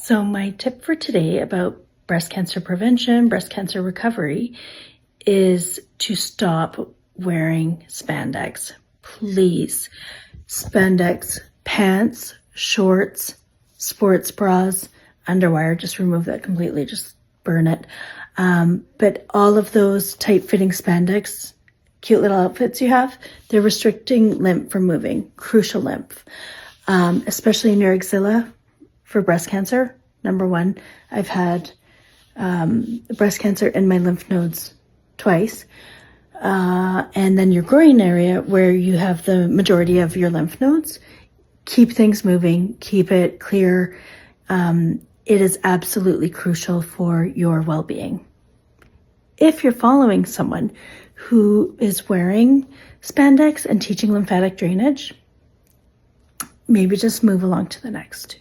So my tip for today about breast cancer prevention, breast cancer recovery, is to stop wearing spandex. Please. Spandex pants, shorts, sports bras, underwear, just remove that completely, just burn it. But all of those tight-fitting spandex, cute little outfits you have, they're restricting lymph from moving, crucial lymph, especially in your axilla for breast cancer. Number one, I've had breast cancer in my lymph nodes twice. And then your groin area where you have the majority of your lymph nodes. Keep things moving, keep it clear. It is absolutely crucial for your well-being. If you're following someone who is wearing spandex and teaching lymphatic drainage, maybe just move along to the next.